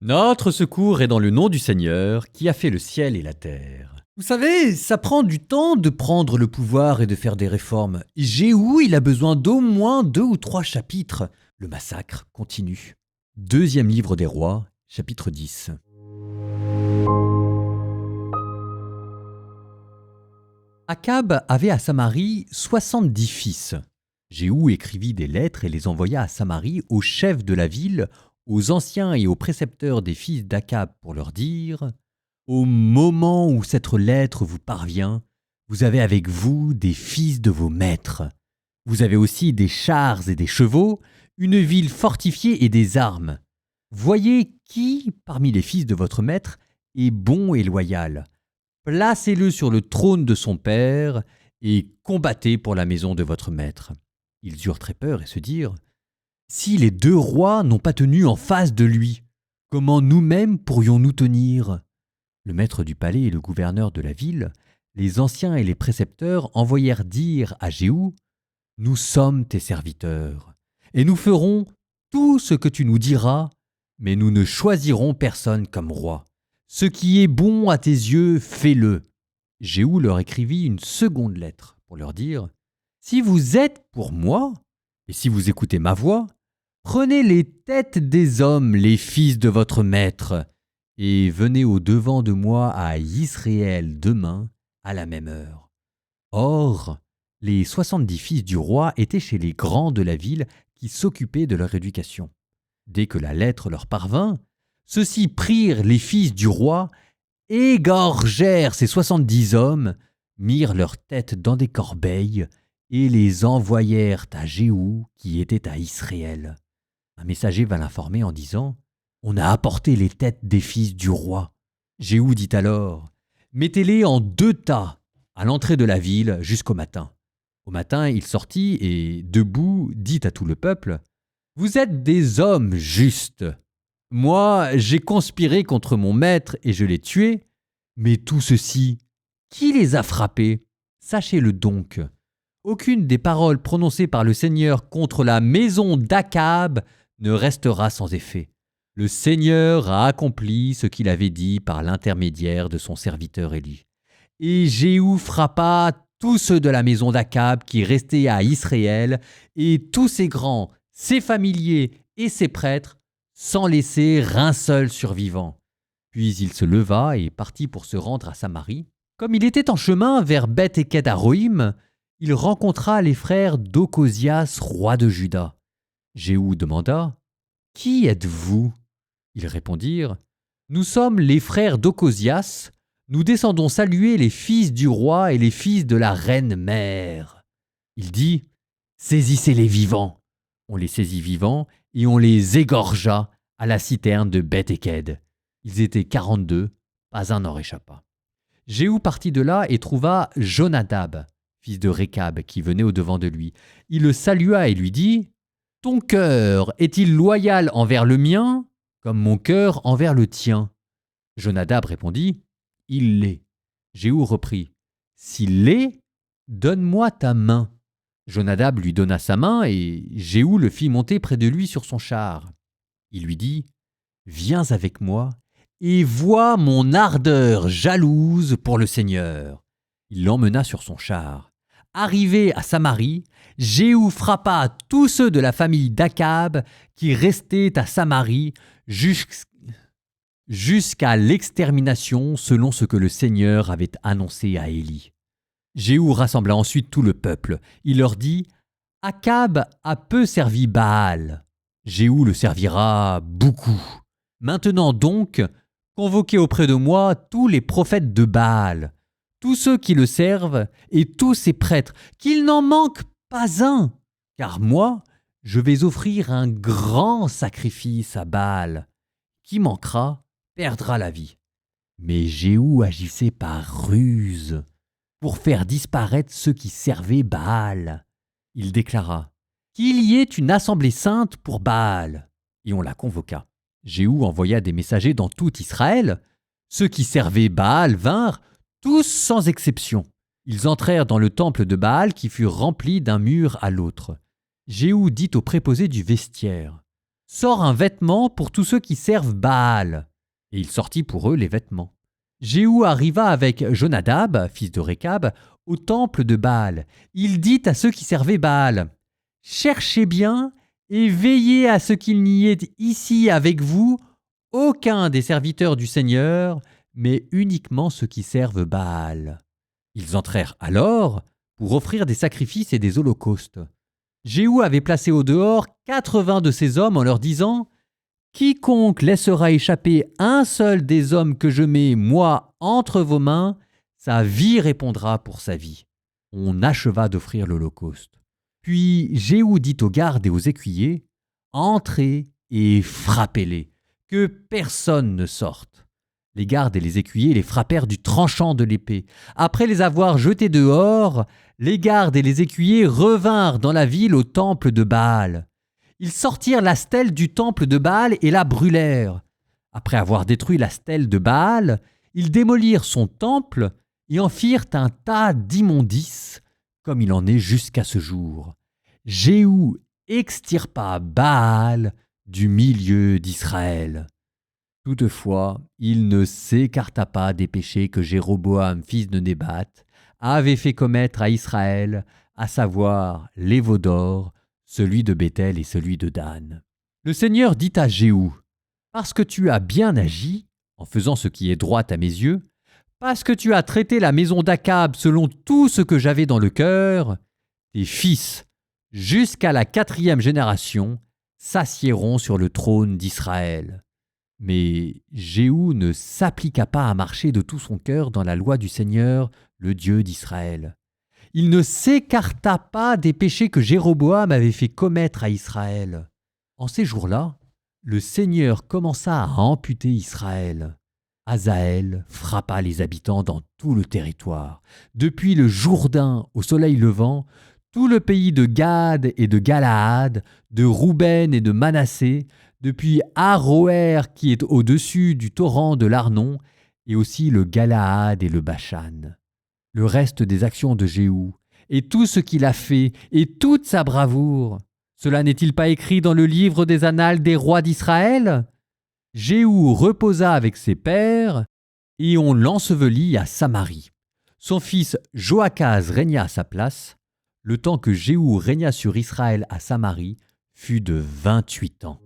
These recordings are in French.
Notre secours est dans le nom du Seigneur qui a fait le ciel et la terre. Vous savez, ça prend du temps de prendre le pouvoir et de faire des réformes. Jéhou, il a besoin d'au moins 2 ou 3 chapitres. Le massacre continue. Deuxième livre des rois, chapitre 10. Akab avait à Samarie 70 fils. Jéhou écrivit des lettres et les envoya à Samarie aux chefs de la ville, aux anciens et aux précepteurs des fils d'Akab pour leur dire « Au moment où cette lettre vous parvient, vous avez avec vous des fils de vos maîtres. Vous avez aussi des chars et des chevaux, une ville fortifiée et des armes. Voyez qui, parmi les fils de votre maître, est bon et loyal. Placez-le sur le trône de son père et combattez pour la maison de votre maître. » Ils eurent très peur et se dirent « Si les 2 rois n'ont pas tenu en face de lui, comment nous-mêmes pourrions-nous tenir ?» Le maître du palais et le gouverneur de la ville, les anciens et les précepteurs envoyèrent dire à Jéhou « Nous sommes tes serviteurs, et nous ferons tout ce que tu nous diras, mais nous ne choisirons personne comme roi. Ce qui est bon à tes yeux, fais-le. » Jéhou leur écrivit une seconde lettre pour leur dire « Si vous êtes pour moi, et si vous écoutez ma voix, prenez les têtes des hommes, les fils de votre maître, et venez au-devant de moi à Israël demain, à la même heure. » Or, les 70 fils du roi étaient chez les grands de la ville qui s'occupaient de leur éducation. Dès que la lettre leur parvint, ceux-ci prirent les fils du roi, égorgèrent ces 70 hommes, mirent leurs têtes dans des corbeilles et les envoyèrent à Jéhou qui était à Israël. Un messager vint l'informer en disant « On a apporté les têtes des fils du roi. » Jéhou dit alors « Mettez-les en 2 tas à l'entrée de la ville jusqu'au matin. » Au matin, il sortit et, debout, dit à tout le peuple « Vous êtes des hommes justes. Moi, j'ai conspiré contre mon maître et je l'ai tué, mais tout ceci, qui les a frappés? Sachez-le donc. Aucune des paroles prononcées par le Seigneur contre la maison d'Akab ne restera sans effet. Le Seigneur a accompli ce qu'il avait dit par l'intermédiaire de son serviteur Élie. Et Jéhou frappa tous ceux de la maison d'Akab qui restaient à Israël, et tous ses grands, ses familiers et ses prêtres, sans laisser un seul survivant. Puis il se leva et partit pour se rendre à Samarie. Comme il était en chemin vers Beth-Eked-Aroïm, il rencontra les frères d'Okosias, roi de Juda. Jéhou demanda « Qui êtes-vous » Ils répondirent « Nous sommes les frères d'Okosias, nous descendons saluer les fils du roi et les fils de la reine mère. » Il dit « Saisissez-les vivants !» On les saisit vivants et on les égorgea à la citerne de Beth-Eked. Ils étaient 42, pas un n'en réchappa. Jéhou partit de là et trouva Jonadab, fils de Récab, qui venait au-devant de lui. Il le salua et lui dit « Ton cœur est-il loyal envers le mien, comme mon cœur envers le tien ?» Jonadab répondit « Il l'est. » Jéhou reprit « S'il l'est, donne-moi ta main. » Jonadab lui donna sa main et Jéhou le fit monter près de lui sur son char. Il lui dit « Viens avec moi et vois mon ardeur jalouse pour le Seigneur. » Il l'emmena sur son char. Arrivé à Samarie, Jéhou frappa tous ceux de la famille d'Akab qui restaient à Samarie jusqu'à l'extermination selon ce que le Seigneur avait annoncé à Élie. Jéhou rassembla ensuite tout le peuple. Il leur dit « Akab a peu servi Baal. Jéhou le servira beaucoup. Maintenant donc, convoquez auprès de moi tous les prophètes de Baal, tous ceux qui le servent et tous ses prêtres, qu'il n'en manque pas un, car moi, je vais offrir un grand sacrifice à Baal. Qui manquera perdra la vie. » Mais Jéhou agissait par ruse pour faire disparaître ceux qui servaient Baal. Il déclara « Qu'il y ait une assemblée sainte pour Baal. » Et on la convoqua. Jéhou envoya des messagers dans tout Israël. Ceux qui servaient Baal vinrent, tous sans exception. Ils entrèrent dans le temple de Baal qui fut rempli d'un mur à l'autre. Jéhou dit au préposé du vestiaire Sors un vêtement pour tous ceux qui servent Baal. » Et il sortit pour eux les vêtements. Jéhou arriva avec Jonadab, fils de Récab, au temple de Baal. Il dit à ceux qui servaient Baal, « Cherchez bien et veillez à ce qu'il n'y ait ici avec vous aucun des serviteurs du Seigneur, mais uniquement ceux qui servent Baal. » Ils entrèrent alors pour offrir des sacrifices et des holocaustes. Jéhou avait placé au dehors 80 de ses hommes en leur disant « Quiconque laissera échapper un seul des hommes que je mets, moi, entre vos mains, sa vie répondra pour sa vie. » On acheva d'offrir l'holocauste. Puis Jéhou dit aux gardes et aux écuyers « Entrez et frappez-les, que personne ne sorte. » Les gardes et les écuyers les frappèrent du tranchant de l'épée. Après les avoir jetés dehors, les gardes et les écuyers revinrent dans la ville au temple de Baal. Ils sortirent la stèle du temple de Baal et la brûlèrent. Après avoir détruit la stèle de Baal, ils démolirent son temple et en firent un tas d'immondices, comme il en est jusqu'à ce jour. Jéhou extirpa Baal du milieu d'Israël. Toutefois, il ne s'écarta pas des péchés que Jéroboam, fils de Nébat, avait fait commettre à Israël, à savoir les veaux d'or, celui de Béthel et celui de Dan. Le Seigneur dit à Jéhou, « Parce que tu as bien agi, en faisant ce qui est droit à mes yeux, parce que tu as traité la maison d'Akab selon tout ce que j'avais dans le cœur, tes fils, jusqu'à la 4e génération, s'assiéront sur le trône d'Israël. » Mais Jéhou ne s'appliqua pas à marcher de tout son cœur dans la loi du Seigneur, le Dieu d'Israël. Il ne s'écarta pas des péchés que Jéroboam avait fait commettre à Israël. En ces jours-là, le Seigneur commença à amputer Israël. Hazaël frappa les habitants dans tout le territoire. Depuis le Jourdain au soleil levant, tout le pays de Gad et de Galaad, de Rouben et de Manassé, depuis Aroër qui est au-dessus du torrent de l'Arnon, et aussi le Galaad et le Bashan. Le reste des actions de Jéhou, et tout ce qu'il a fait, et toute sa bravoure, cela n'est-il pas écrit dans le livre des annales des rois d'Israël ? Jéhou reposa avec ses pères, et on l'ensevelit à Samarie. Son fils Joachaz régna à sa place. Le temps que Jéhou régna sur Israël à Samarie fut de 28 ans.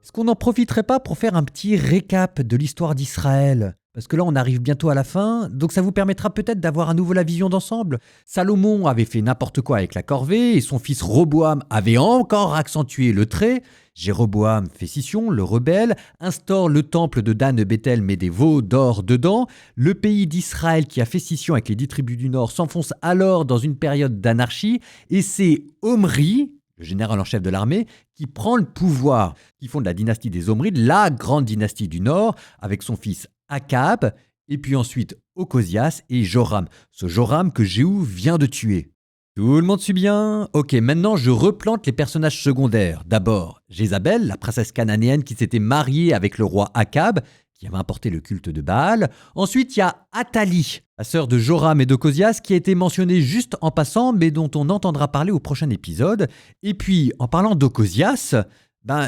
Est-ce qu'on n'en profiterait pas pour faire un petit récap de l'histoire d'Israël ? Parce que là, on arrive bientôt à la fin, donc ça vous permettra peut-être d'avoir à nouveau la vision d'ensemble. Salomon avait fait n'importe quoi avec la corvée, et son fils Roboam avait encore accentué le trait. Jéroboam fait scission, le rebelle, instaure le temple de Dan de Béthel, met des veaux d'or dedans. Le pays d'Israël, qui a fait scission avec les 10 tribus du Nord, s'enfonce alors dans une période d'anarchie, et c'est Omri, le général en chef de l'armée, qui prend le pouvoir, qui fonde la dynastie des Omrides, la grande dynastie du Nord, avec son fils Akab, et puis ensuite Ocosias et Joram. Ce Joram que Jéhou vient de tuer. Tout le monde suit bien ? Ok, maintenant je replante les personnages secondaires. D'abord, Jézabel, la princesse cananéenne qui s'était mariée avec le roi Akab, qui avait importé le culte de Baal. Ensuite, il y a Athalie, la sœur de Joram et d'Ocosias, qui a été mentionnée juste en passant, mais dont on entendra parler au prochain épisode. Et puis, en parlant d'Ocosias,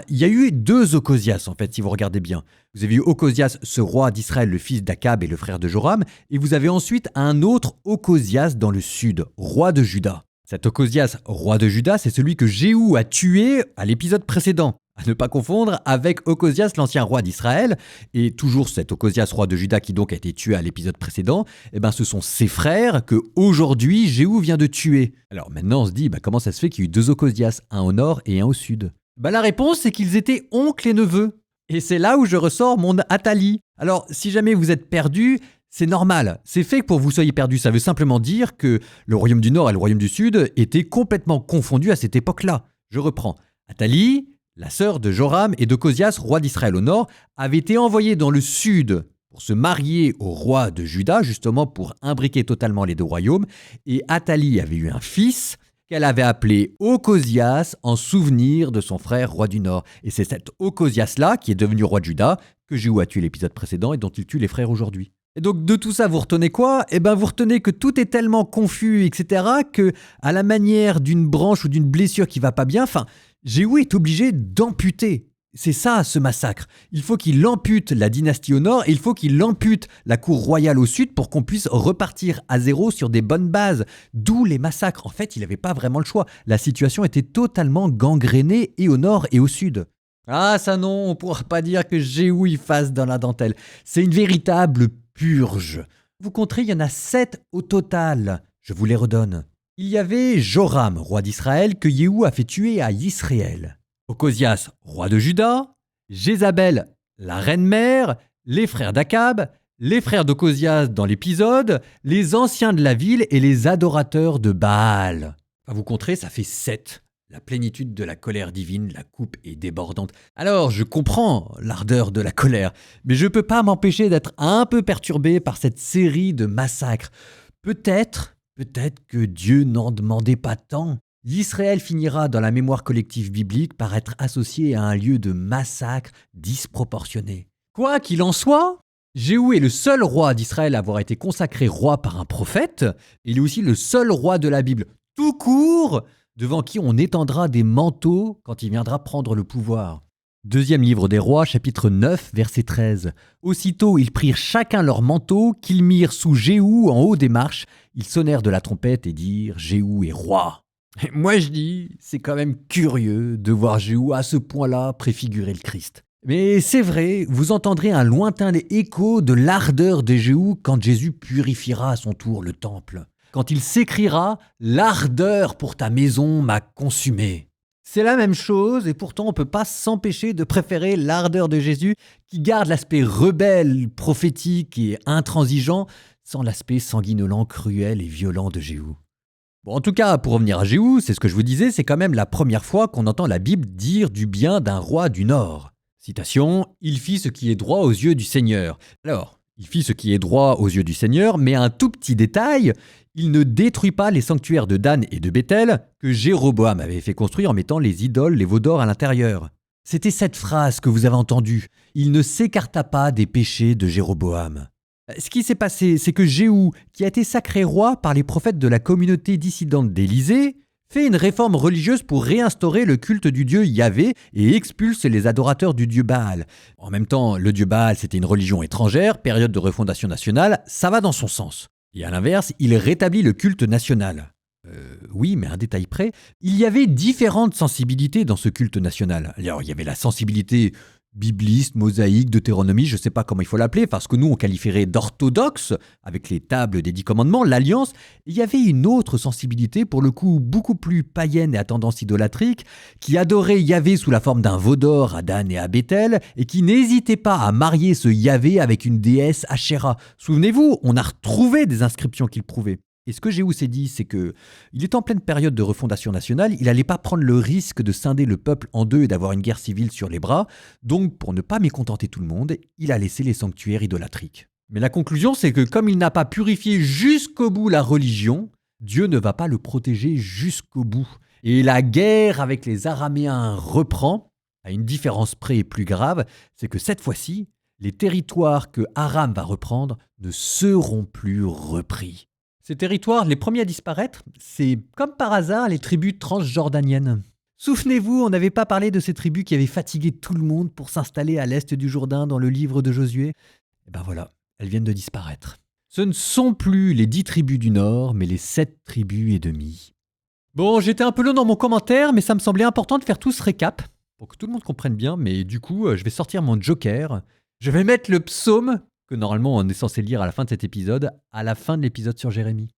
il y a eu 2 Ocosias, en fait, si vous regardez bien. Vous avez eu Ocosias, ce roi d'Israël, le fils d'Akab et le frère de Joram, et vous avez ensuite un autre Ocosias dans le sud, roi de Juda. Cet Ocosias, roi de Juda, c'est celui que Jéhou a tué à l'épisode précédent. À ne pas confondre avec Ocosias, l'ancien roi d'Israël. Et toujours cet Ocosias, roi de Juda, qui donc a été tué à l'épisode précédent, ce sont ses frères que aujourd'hui Jéhou vient de tuer. Alors maintenant on se dit, comment ça se fait qu'il y a eu 2 Ocosias, un au nord et un au sud ? La réponse, c'est qu'ils étaient oncles et neveux. Et c'est là où je ressors mon Athalie. Alors, si jamais vous êtes perdu, c'est normal. C'est fait pour que vous soyez perdu. Ça veut simplement dire que le royaume du Nord et le royaume du Sud étaient complètement confondus à cette époque-là. Je reprends. Athalie, la sœur de Joram et d'Ocosias, roi d'Israël au Nord, avait été envoyée dans le Sud pour se marier au roi de Juda, justement pour imbriquer totalement les 2 royaumes. Et Athalie avait eu un fils qu'elle avait appelé Ocosias en souvenir de son frère roi du Nord. Et c'est cet Ocosias-là qui est devenu roi de Juda, que Jéhou a tué l'épisode précédent et dont il tue les frères aujourd'hui. Et donc de tout ça, vous retenez quoi? Eh ben vous retenez que tout est tellement confus, etc., que à la manière d'une branche ou d'une blessure qui va pas bien, Jéhou est obligé d'amputer. C'est ça, ce massacre. Il faut qu'il ampute la dynastie au nord et il faut qu'il ampute la cour royale au sud pour qu'on puisse repartir à zéro sur des bonnes bases. D'où les massacres. En fait, il n'avait pas vraiment le choix. La situation était totalement gangrénée et au nord et au sud. Ah ça non, on pourra pas dire que Jéhou y fasse dans la dentelle. C'est une véritable purge. Vous compterez, il y en a 7 au total. Je vous les redonne. Il y avait Joram, roi d'Israël, que Jéhou a fait tuer à Israël. Ocosias, roi de Juda. Jézabel, la reine-mère. Les frères d'Akab. Les frères d'Ocosias dans l'épisode. Les anciens de la ville et les adorateurs de Baal. Vous compterez, ça fait 7. La plénitude de la colère divine, la coupe est débordante. Alors, je comprends l'ardeur de la colère, mais je ne peux pas m'empêcher d'être un peu perturbé par cette série de massacres. Peut-être que Dieu n'en demandait pas tant. Israël finira dans la mémoire collective biblique par être associé à un lieu de massacre disproportionné. Quoi qu'il en soit, Jéhou est le seul roi d'Israël à avoir été consacré roi par un prophète. Il est aussi le seul roi de la Bible tout court devant qui on étendra des manteaux quand il viendra prendre le pouvoir. Deuxième livre des rois, chapitre 9, verset 13. Aussitôt ils prirent chacun leur manteau, qu'ils mirent sous Jéhou en haut des marches. Ils sonnèrent de la trompette et dirent « Jéhou est roi ». Et moi je dis, c'est quand même curieux de voir Jéhou à ce point-là préfigurer le Christ. Mais c'est vrai, vous entendrez un lointain écho de l'ardeur de Jéhou quand Jésus purifiera à son tour le temple. Quand il s'écriera « L'ardeur pour ta maison m'a consumé ». C'est la même chose et pourtant on ne peut pas s'empêcher de préférer l'ardeur de Jésus qui garde l'aspect rebelle, prophétique et intransigeant sans l'aspect sanguinolent, cruel et violent de Jéhou. Bon, en tout cas, pour revenir à Jéhou, c'est ce que je vous disais, c'est quand même la première fois qu'on entend la Bible dire du bien d'un roi du Nord. Citation « Il fit ce qui est droit aux yeux du Seigneur ». Alors, il fit ce qui est droit aux yeux du Seigneur, mais un tout petit détail, il ne détruit pas les sanctuaires de Dan et de Béthel que Jéroboam avait fait construire en mettant les idoles, les veaux d'or à l'intérieur. C'était cette phrase que vous avez entendue. Il ne s'écarta pas des péchés de Jéroboam. Ce qui s'est passé, c'est que Jéhou, qui a été sacré roi par les prophètes de la communauté dissidente d'Élysée, fait une réforme religieuse pour réinstaurer le culte du dieu Yahvé et expulse les adorateurs du dieu Baal. En même temps, le dieu Baal, c'était une religion étrangère, période de refondation nationale, ça va dans son sens. Et à l'inverse, il rétablit le culte national. Oui, mais un détail près, il y avait différentes sensibilités dans ce culte national. Alors, il y avait la sensibilité bibliste, mosaïque, deutéronomie, je ne sais pas comment il faut l'appeler, parce que nous, on qualifierait d'orthodoxe, avec les tables des 10 commandements, l'Alliance. Il y avait une autre sensibilité, pour le coup, beaucoup plus païenne et à tendance idolâtrique, qui adorait Yahvé sous la forme d'un veau d'or à Dan et à Béthel, et qui n'hésitait pas à marier ce Yahvé avec une déesse Asherah. Souvenez-vous, on a retrouvé des inscriptions qui le prouvaient. Et ce que Jéhou s'est dit, c'est que il est en pleine période de refondation nationale, il n'allait pas prendre le risque de scinder le peuple en deux et d'avoir une guerre civile sur les bras, donc pour ne pas mécontenter tout le monde, il a laissé les sanctuaires idolâtriques. Mais la conclusion, c'est que comme il n'a pas purifié jusqu'au bout la religion, Dieu ne va pas le protéger jusqu'au bout. Et la guerre avec les Araméens reprend, à une différence près et plus grave, c'est que cette fois-ci, les territoires que Aram va reprendre ne seront plus repris. Ces territoires, les premiers à disparaître, c'est comme par hasard les tribus transjordaniennes. Souvenez-vous, on n'avait pas parlé de ces tribus qui avaient fatigué tout le monde pour s'installer à l'est du Jourdain dans le livre de Josué. Et ben voilà, elles viennent de disparaître. Ce ne sont plus les 10 tribus du Nord, mais les 7 tribus et demie. Bon, j'étais un peu long dans mon commentaire, mais ça me semblait important de faire tout ce récap, pour que tout le monde comprenne bien, mais du coup, je vais sortir mon joker. Je vais mettre le psaume que normalement on est censé lire à la fin de cet épisode, à la fin de l'épisode sur Jérémie.